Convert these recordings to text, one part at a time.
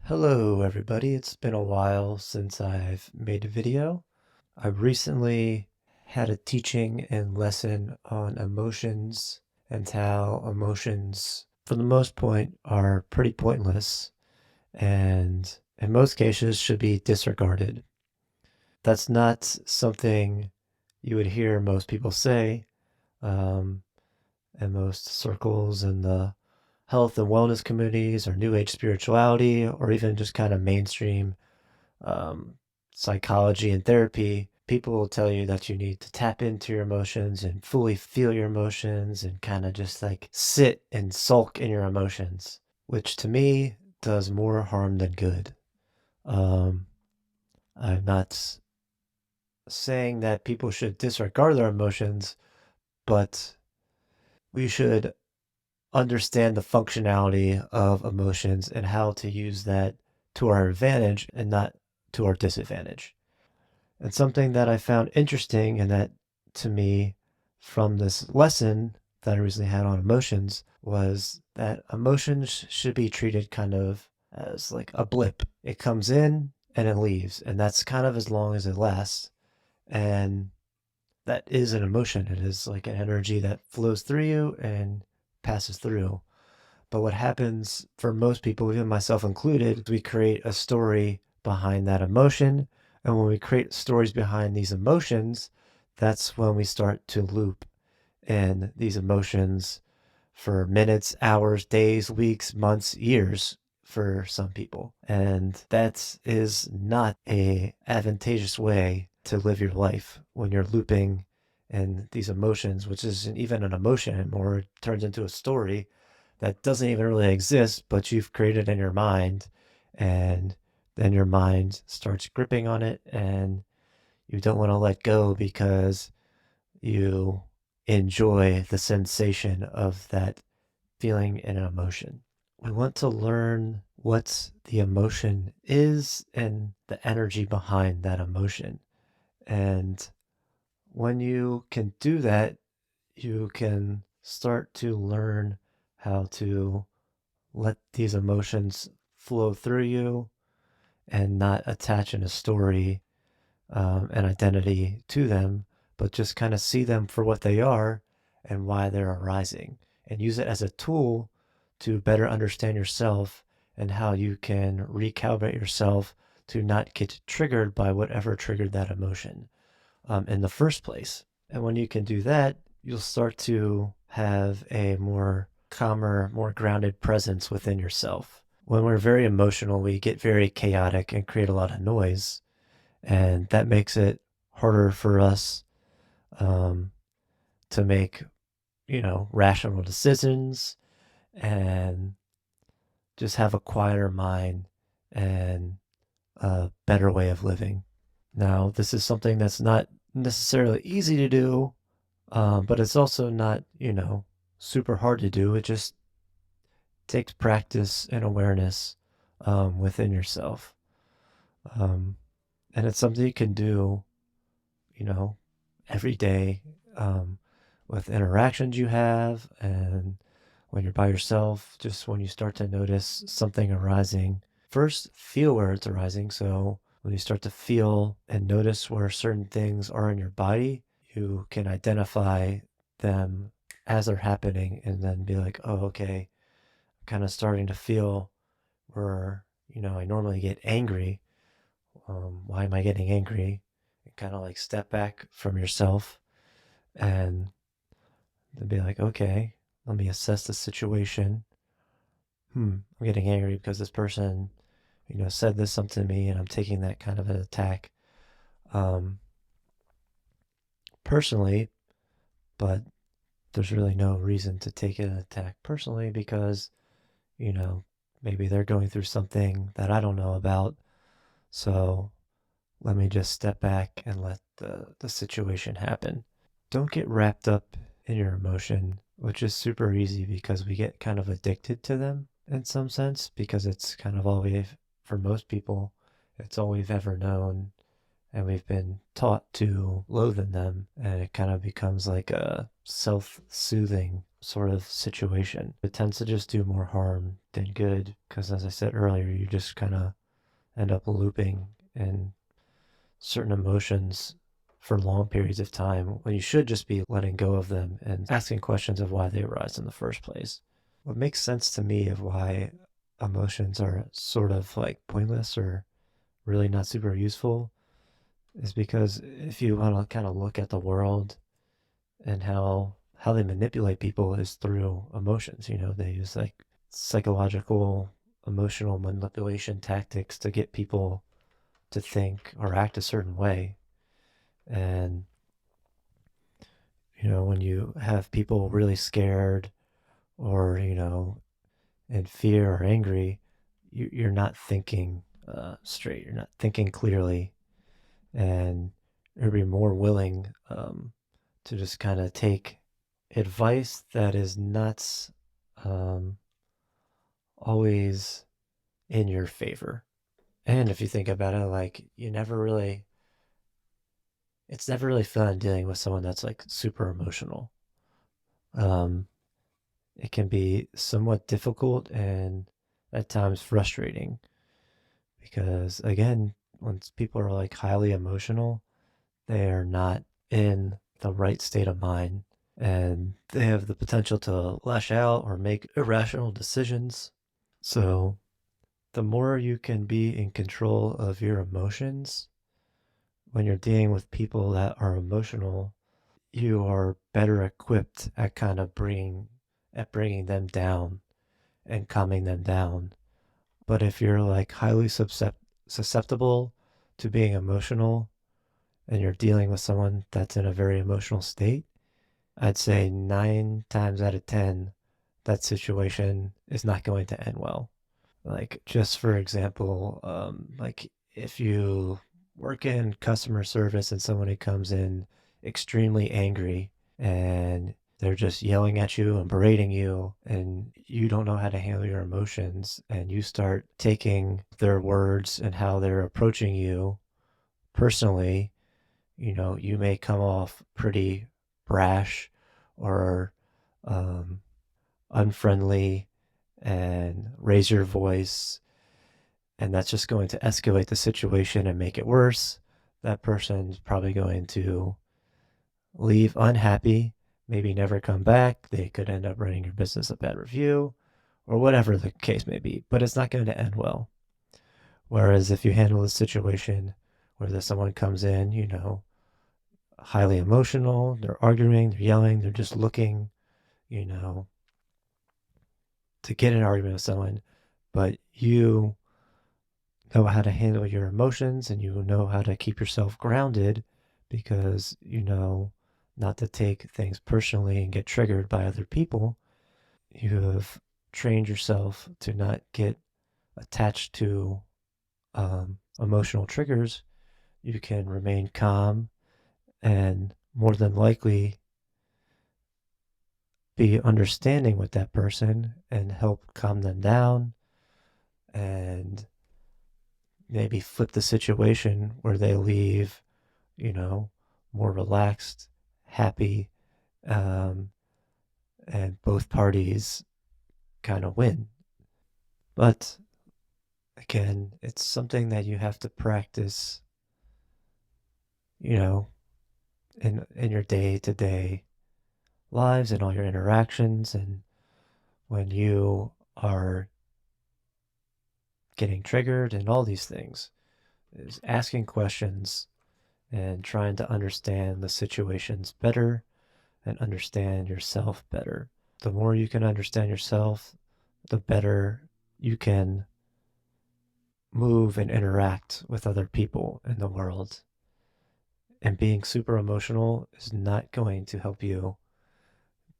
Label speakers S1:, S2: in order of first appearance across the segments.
S1: Hello, everybody. It's been a while since I've made a video. I recently had a teaching and lesson on emotions and how emotions, for the most point, are pretty pointless and in most cases should be disregarded. That's not something you would hear most people say um, in most circles in the health and wellness communities or new age spirituality or even just kind of mainstream um, psychology and therapy. People will tell you that you need to tap into your emotions and fully feel your emotions and kind of just like sit and sulk in your emotions, which to me does more harm than good. Um, I'm not saying that people should disregard their emotions, but we should understand the functionality of emotions and how to use that to our advantage and not to our disadvantage. And something that I found interesting and that to me from this lesson that I recently had on emotions was that emotions should be treated kind of as like a blip. It comes in and it leaves, and that's kind of as long as it lasts. And that is an emotion. It is like an energy that flows through you and passes through. But what happens for most people, even myself included, is we create a story behind that emotion. And when we create stories behind these emotions, that's when we start to loop in these emotions for minutes, hours, days, weeks, months, years for some people. And that is not a advantageous way to live your life when you're looping in these emotions, which isn't even an emotion anymore. It turns into a story that doesn't even really exist, but you've created in your mind. And then your mind starts gripping on it and you don't want to let go because you enjoy the sensation of that feeling and an emotion. We want to learn what the emotion is and the energy behind that emotion. And when you can do that, you can start to learn how to let these emotions flow through you and not attach in a story and identity to them, but just kind of see them for what they are and why they're arising and use it as a tool to better understand yourself and how you can recalibrate yourself to not get triggered by whatever triggered that emotion in the first place. And when you can do that, you'll start to have a more calmer, more grounded presence within yourself. When we're very emotional, we get very chaotic and create a lot of noise. And that makes it harder for us um, to make, rational decisions and just have a quieter mind and a better way of living. Now, this is something that's not necessarily easy to do, but it's also not, super hard to do. It just takes practice and awareness within yourself. Um, and it's something you can do, you know, every day um, with interactions you have and when you're by yourself, just when you start to notice something arising. First, feel where it's arising. So when you start to feel and notice where certain things are in your body, you can identify them as they're happening and then be like, oh, okay, I'm kind of starting to feel where, I normally get angry. Why am I getting angry? And kind of like step back from yourself and then be like, okay, let me assess the situation. I'm getting angry because this person, said this something to me and I'm taking that kind of an attack um, personally, but there's really no reason to take an attack personally because, you know, maybe they're going through something that I don't know about. So let me just step back and let the situation happen. Don't get wrapped up in your emotion, which is super easy because we get kind of addicted to them in some sense because it's kind of all we've, for most people, it's all we've ever known. and we've been taught to loathe in them, and it kind of becomes like a self-soothing sort of situation. It tends to just do more harm than good, because as I said earlier, you just kind of end up looping in certain emotions for long periods of time when you should just be letting go of them and asking questions of why they arise in the first place. What makes sense to me of why emotions are sort of like pointless or really not super useful is because if you want to kind of look at the world and how they manipulate people is through emotions. They use like psychological emotional manipulation tactics to get people to think or act a certain way. And when you have people really scared or in fear or angry, you're not thinking straight, you're not thinking clearly, and you'll be more willing to just kind of take advice that is not um, always in your favor. And if you think about it, like it's never really fun dealing with someone that's like super emotional. Um, it can be somewhat difficult and at times frustrating because, again, when people are like highly emotional, they are not in the right state of mind and they have the potential to lash out or make irrational decisions. So, the more you can be in control of your emotions when you're dealing with people that are emotional, you are better equipped at kind of bringing them down and calming them down. But if you're like highly susceptible to being emotional and you're dealing with someone that's in a very emotional state, I'd say 9 times out of 10, that situation is not going to end well. Like, just for example, like if you work in customer service and somebody comes in extremely angry and they're just yelling at you and berating you, and you don't know how to handle your emotions, and you start taking their words and how they're approaching you personally, you may come off pretty brash or um, unfriendly and raise your voice, and that's just going to escalate the situation and make it worse. That person's probably going to leave unhappy, maybe never come back. They could end up writing your business a bad review or whatever the case may be, but it's not going to end well. Whereas if you handle the situation where someone comes in, highly emotional, they're arguing, they're yelling, they're just looking, you know, to get in an argument with someone, but you know how to handle your emotions and you know how to keep yourself grounded because you know not to take things personally and get triggered by other people. You have trained yourself to not get attached to emotional triggers. You can remain calm and more than likely be understanding with that person and help calm them down and maybe flip the situation where they leave, more relaxed, happy, um, and both parties kind of win. But again, it's something that you have to practice, you know, in your day-to-day lives and all your interactions, and when you are getting triggered and all these things, is asking questions and trying to understand the situations better and understand yourself better. The more you can understand yourself, the better you can move and interact with other people in the world. And being super emotional is not going to help you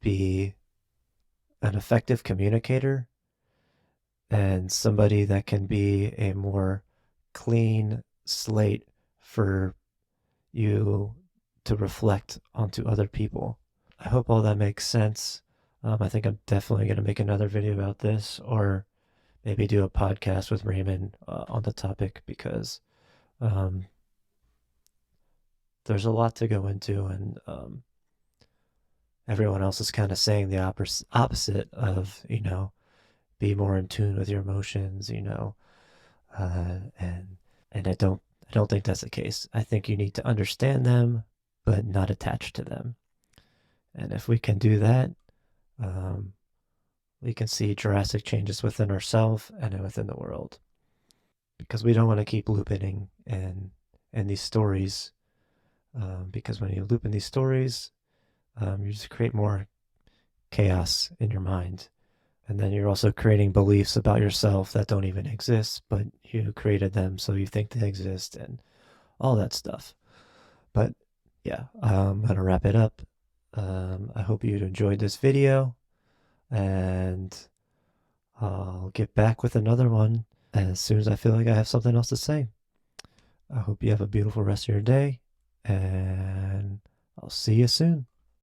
S1: be an effective communicator and somebody that can be a more clean slate for you to reflect onto other people. I hope all that makes sense. I think I'm definitely going to make another video about this or maybe do a podcast with Raymond on the topic because um, there's a lot to go into, and everyone else is kind of saying the opposite of, be more in tune with your emotions, and I don't think that's the case. I think you need to understand them, but not attach to them. And if we can do that, um, we can see drastic changes within ourselves and within the world. Because we don't want to keep looping in these stories. Because when you loop in these stories, you just create more chaos in your mind. And then you're also creating beliefs about yourself that don't even exist, but you created them so you think they exist and all that stuff. But yeah, I'm going to wrap it up. I hope you enjoyed this video, and I'll get back with another one as soon as I feel like I have something else to say. I hope you have a beautiful rest of your day, and I'll see you soon.